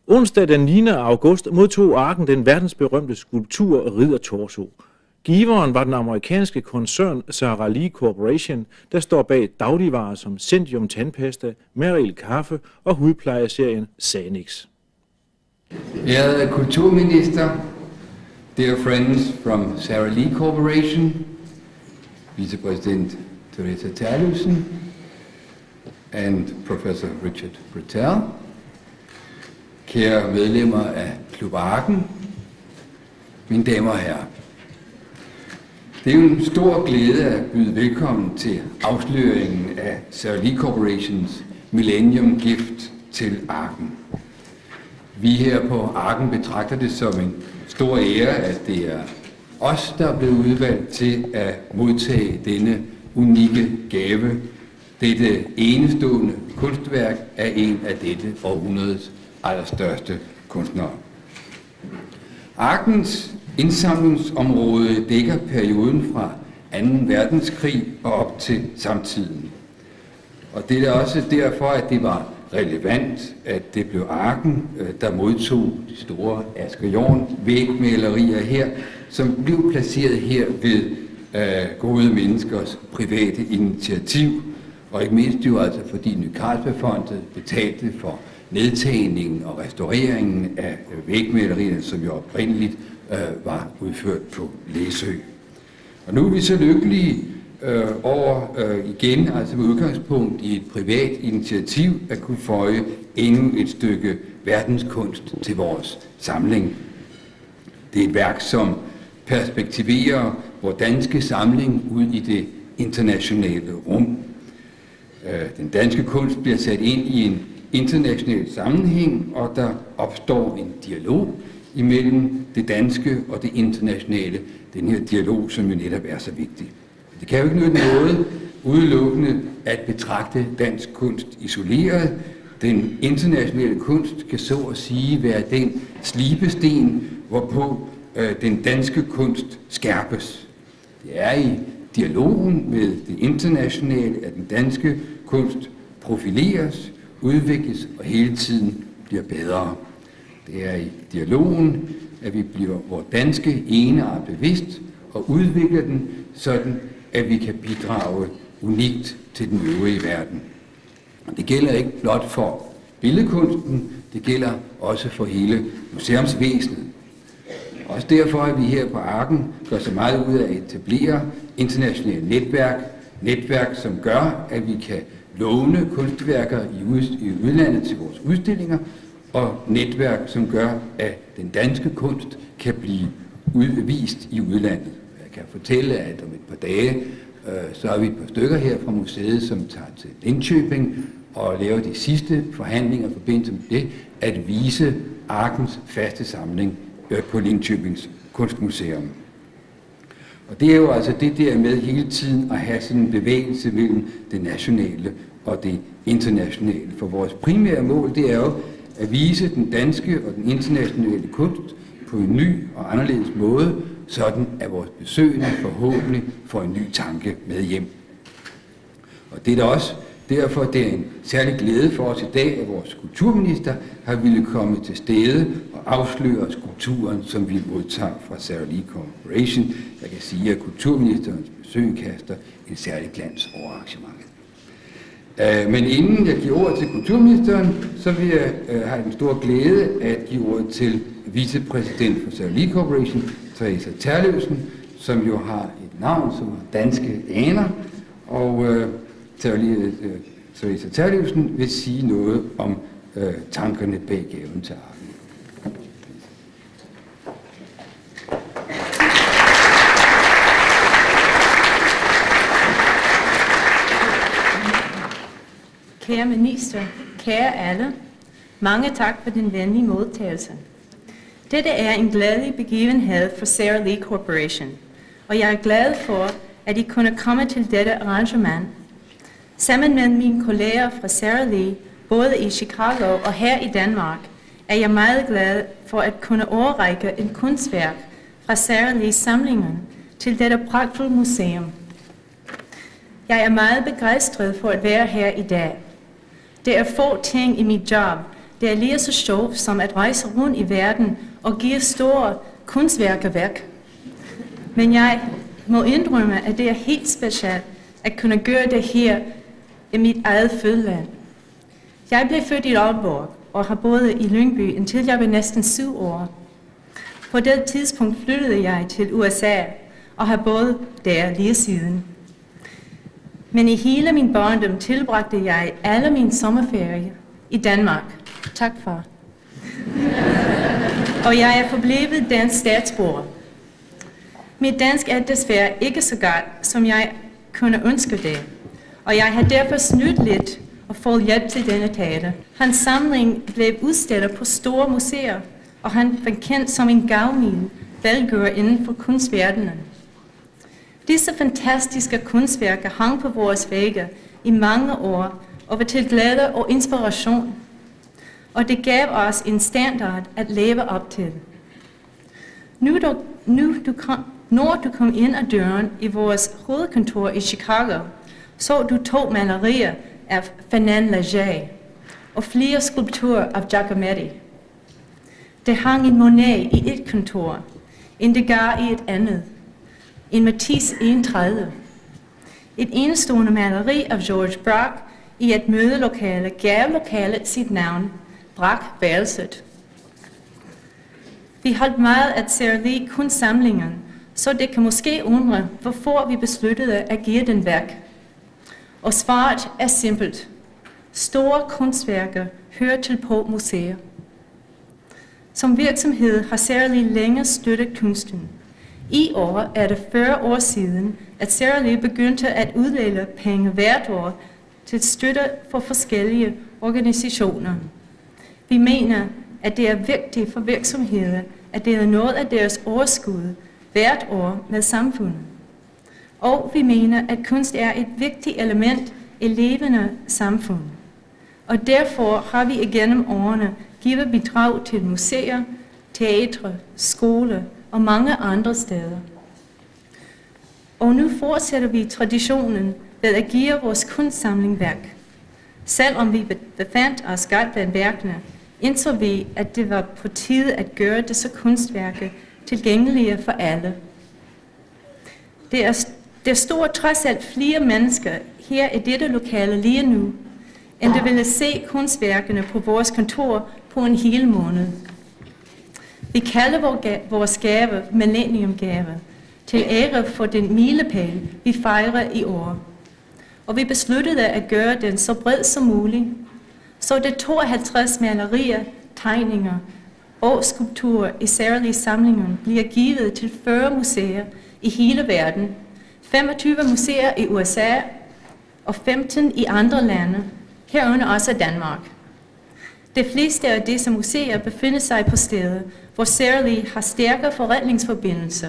Onsdag den 9. august modtog Arken den verdensberømte skulptur Riddertorso. Giveren var den amerikanske koncern Sara Lee Corporation, der står bag dagligvarer som Centium tandpasta, Meril kaffe og hudplejeserien Sanix. Ærede kulturminister, dear friends from Sara Lee Corporation, vicepræsident Teresa Terlusen and Professor Richard Brettel, kære medlemmer af Klub Arken, mine damer og herrer. Det er jo en stor glæde at byde velkommen til afsløringen af Sara Lee Corporations Millennium Gift til Arken. Vi her på Arken betragter det som en stor ære, at det er os, der er blevet udvalgt til at modtage denne unikke gave, dette enestående kunstværk af en af dette århundredes allerstørste kunstnere. Arkens indsamlingsområde dækker perioden fra 2. verdenskrig og op til samtiden. Og det er også derfor, at det var relevant, at det blev Arken, der modtog de store Asger Jorn vægmalerier her, som blev placeret her ved gode menneskers private initiativ, og ikke mindst jo altså fordi Ny Carlsbergfondet betalte for nedtagningen og restaureringen af vægmalerierne, som jo oprindeligt var udført på Læsø. Og nu er vi så lykkelige over igen, altså med udgangspunkt i et privat initiativ, at kunne føje endnu et stykke verdenskunst til vores samling. Det er et værk, som perspektiverer vores danske samling ud i det internationale rum. Den danske kunst bliver sat ind i en international sammenhæng, og der opstår en dialog imellem det danske og det internationale. Den her dialog, som jo netop er så vigtig. Det kan jo ikke nytte noget udelukkende at betragte dansk kunst isoleret. Den internationale kunst kan så at sige være den slibesten, hvorpå den danske kunst skærpes. Det er i dialogen med det internationale, at den danske kunst profileres, udvikles og hele tiden bliver bedre. Det er i dialogen, at vi bliver vores danske egenart bevidst og udvikler den sådan, at vi kan bidrage unikt til den øvrige verden. Og det gælder ikke blot for billedkunsten, det gælder også for hele museumsvæsenet. Også derfor er vi her på Arken gør så meget ud af at etablere internationale netværk, som gør, at vi kan låne kunstværker i udlandet til vores udstillinger, og netværk, som gør, at den danske kunst kan blive vist i udlandet. Jeg kan fortælle, at om et par dage, så er vi et par stykker her fra museet, som tager til Linköping og laver de sidste forhandlinger i forbindelse med det, at vise Arkens faste samling på Linköpings Kunstmuseum. Og det er jo altså det der med hele tiden at have sådan en bevægelse mellem det nationale og det internationale. For vores primære mål, det er jo at vise den danske og den internationale kunst på en ny og anderledes måde, sådan at vores besøgende forhåbentlig får en ny tanke med hjem. Og det er da også derfor, det er en særlig glæde for os i dag, at vores kulturminister har ville komme til stede og afsløre skulpturen, som vi modtager fra Sara Lee Corporation. Jeg kan sige, at kulturministerens besøg kaster en særlig glans over arrangementet. Men inden jeg giver ordet til kulturministeren, så vil jeg have den store glæde at give ordet til vicepræsident for Sara Lee Corporation, Teresa Terlusen, som jo har et navn, som har danske aner, og Teresa Terlusen vil sige noget om tankerne bag gaven til Arken. Kære minister, kære alle, mange tak for den venlige modtagelse. Dette er en glædelig begivenhed for Sara Lee Corporation, og jeg er glad for, at I kunne komme til dette arrangement. Sammen med mine kolleger fra Sara Lee, både i Chicago og her i Danmark, er jeg meget glad for at kunne overrække en kunstværk fra Sara Lees samlinger til dette pragtfulde museum. Jeg er meget begejstret for at være her i dag. Det er få ting i mit job, Det er lige så sjovt som at rejse rundt i verden og give store kunstværker væk. Men jeg må indrømme, at det er helt specielt at kunne gøre det her i mit eget fødeland. Jeg blev født i Aalborg og har boet i Lyngby, indtil jeg var næsten 7 år. På det tidspunkt flyttede jeg til USA og har boet der lige siden. Men i hele min barndom tilbragte jeg alle min sommerferie i Danmark. Tak, far. Og jeg er forblevet dansk statsborger. Mit dansk er desværre ikke så godt, som jeg kunne ønske det. Og jeg har derfor snydt lidt og fået hjælp til denne tale. Hans samling blev udstillet på store museer, og han var kendt som en gavmild velgører inden for kunstverdenen. Disse fantastiske kunstværker hang på vores vægge i mange år og var til glæde og inspiration. Og det gav os en standard at leve op til. Når du kom ind ad døren i vores hovedkontor i Chicago, så du 2 malerier af Fernand Léger og flere skulpturer af Giacometti. Det hang en Monet i et kontor, en Degas i et andet, en Matisse i en tredje. Et enestående maleri af George Braque i et mødelokale gav lokalet sit navn, Braque-værelset. Vi holdt meget at særlige kunstsamlingen, så det kan måske undre, hvorfor vi besluttede at give den væk. Og svaret er simpelt. Store kunstværker hører til på museer. Som virksomhed har særlig længe støttet kunsten. I år er det 40 år siden, at særlig begyndte at uddele penge hvert år til støtte for forskellige organisationer. Vi mener, at det er vigtigt for virksomheder at dele noget af deres overskud hvert år med samfundet. Og vi mener, at kunst er et vigtigt element i levende samfund. Og derfor har vi igennem årene givet bidrag til museer, teatre, skoler og mange andre steder. Og nu fortsætter vi traditionen ved at give vores kunstsamling væk. Selvom vi befandt os godt blandt værkene, indså vi, at det var på tide at gøre disse kunstværker tilgængelige for alle. Der står trods alt flere mennesker her i dette lokale lige nu, end der ville se kunstværkerne på vores kontor på en hel måned. Vi kalder vores gave millenniumgave til ære for den milepæl, vi fejrer i år. Og vi besluttede at gøre den så bred som muligt, så det 52 malerier, tegninger og skulpturer i særlige samlinger bliver givet til 40 museer i hele verden, 25 museer i USA og 15 i andre lande, herunder også Danmark. De fleste af disse museer befinder sig på steder, hvor særlig har stærke forretningsforbindelser.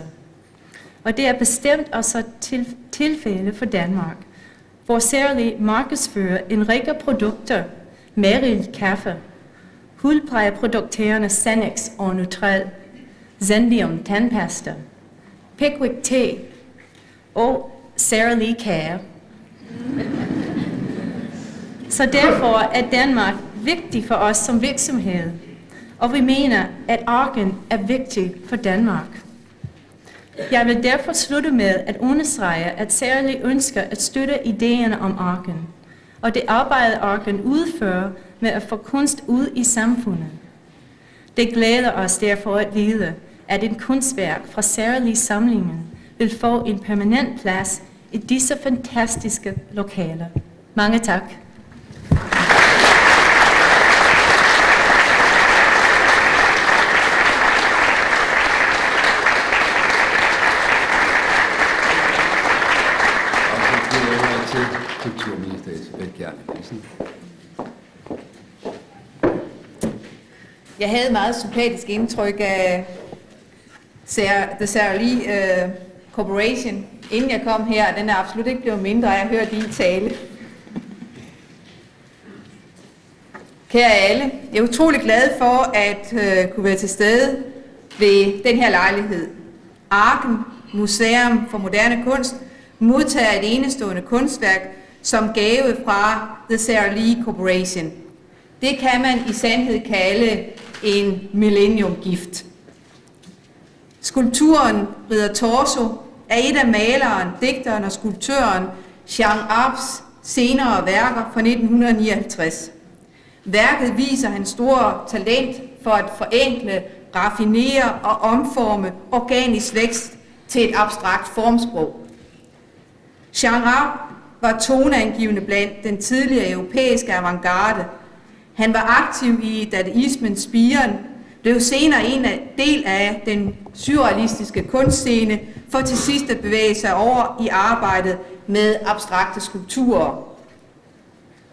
Og det er bestemt også tilfælde for Danmark, hvor særlig markedsfører en række produkter, Meril kaffe, hudplejeprodukterne Sanex og Neutral, Zendium tandpasta, Pickwick te og særlig kage. Så derfor er Danmark vigtig for os som virksomhed, og vi mener, at Arken er vigtig for Danmark. Jeg vil derfor slutte med at understrege, at særligt ønsker at støtte idéerne om Arken, og det arbejde Arken udfører med at få kunst ud i samfundet. Det glæder os derfor at vide, at en kunstværk fra særlige samlingen vil få en permanent plads i disse fantastiske lokaler. Mange tak. Jeg havde et meget sympatisk indtryk af The Sara Lee Corporation, inden jeg kom her. Den er absolut ikke blevet mindre, jeg har hørt din tale. Kære alle, jeg er utrolig glad for at kunne være til stede ved den her lejlighed. Arken, Museum for Moderne Kunst, modtager et enestående kunstværk som gave fra The Sara Lee Corporation. Det kan man i sandhed kalde en millenniumgift. Skulpturen Ridder Torso er et af maleren, digteren og skulptøren Jean Arps senere værker fra 1959. Værket viser hans store talent for at forenkle, raffinere og omforme organisk vækst til et abstrakt formsprog. Jean Arp var toneangivende blandt den tidligere europæiske avantgarde. Han var aktiv i dadaismens spiren, blev senere en del af den surrealistiske kunstscene, for til sidst at bevæge sig over i arbejdet med abstrakte skulpturer.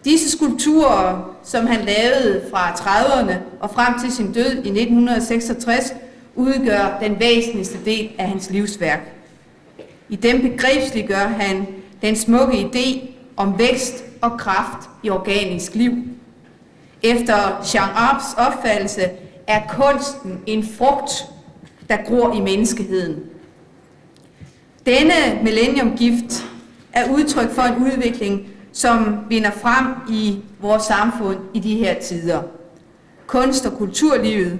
Disse skulpturer, som han lavede fra 30'erne og frem til sin død i 1966, udgør den væsentligste del af hans livsværk. I dem begrebsliggør han den smukke idé om vækst og kraft i organisk liv. Efter Jean Arps opfattelse er kunsten en frugt, der gror i menneskeheden. Denne millenniumgift er udtryk for en udvikling, som vinder frem i vores samfund i de her tider. Kunst- og kulturlivet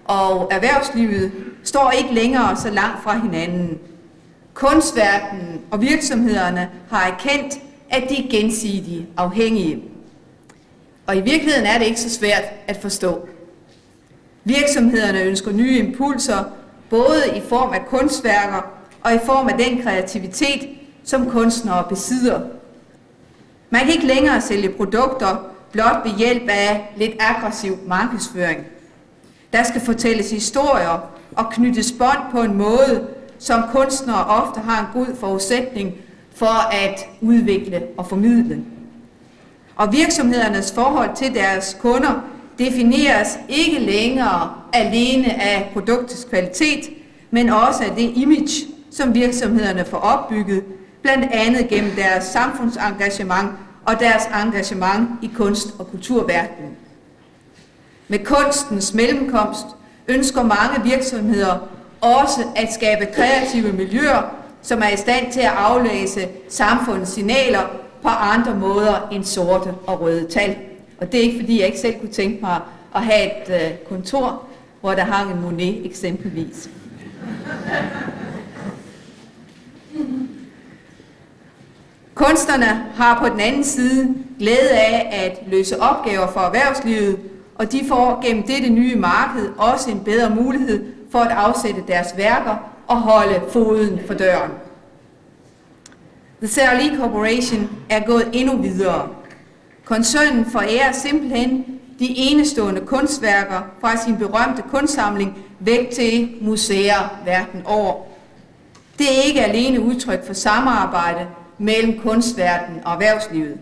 og erhvervslivet står ikke længere så langt fra hinanden. Kunstverdenen og virksomhederne har erkendt, at de er gensidigt afhængige. Og i virkeligheden er det ikke så svært at forstå. Virksomhederne ønsker nye impulser, både i form af kunstværker og i form af den kreativitet, som kunstnere besidder. Man kan ikke længere sælge produkter blot ved hjælp af lidt aggressiv markedsføring. Der skal fortælles historier og knyttes bånd på en måde, som kunstnere ofte har en god forudsætning for at udvikle og formidle. Og virksomhedernes forhold til deres kunder defineres ikke længere alene af produktets kvalitet, men også af det image, som virksomhederne får opbygget, blandt andet gennem deres samfundsengagement og deres engagement i kunst- og kulturverdenen. Med kunstens mellemkomst ønsker mange virksomheder også at skabe kreative miljøer, som er i stand til at aflæse samfundets signaler på andre måder end sorte og røde tal. Og det er ikke fordi, jeg ikke selv kunne tænke mig at have et kontor, hvor der hang en Monet eksempelvis. Kunstnerne har på den anden side glæde af at løse opgaver for erhvervslivet, og de får gennem dette nye marked også en bedre mulighed for at afsætte deres værker og holde foden for døren. The Sara Lee Corporation er gået endnu videre. Koncernen forærer simpelthen de enestående kunstværker fra sin berømte kunstsamling væk til museer verden over. Det er ikke alene udtryk for samarbejde mellem kunstverdenen og erhvervslivet.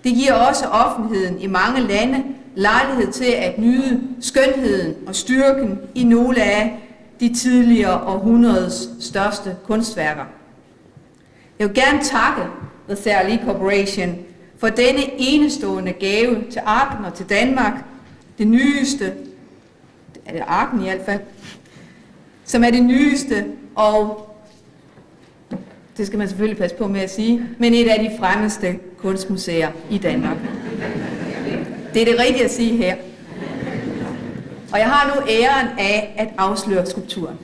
Det giver også offentligheden i mange lande lejlighed til at nyde skønheden og styrken i nogle af de tidligere århundredes største kunstværker. Jeg vil gerne takke The Sara Lee Corporation for denne enestående gave til Arken og til Danmark, det nyeste, er det Arken i hvert fald, som er det nyeste, og det skal man selvfølgelig passe på med at sige, men et af de fremmeste kunstmuseer i Danmark. Det er det rigtige at sige her. Og jeg har nu æren af at afsløre skulpturen.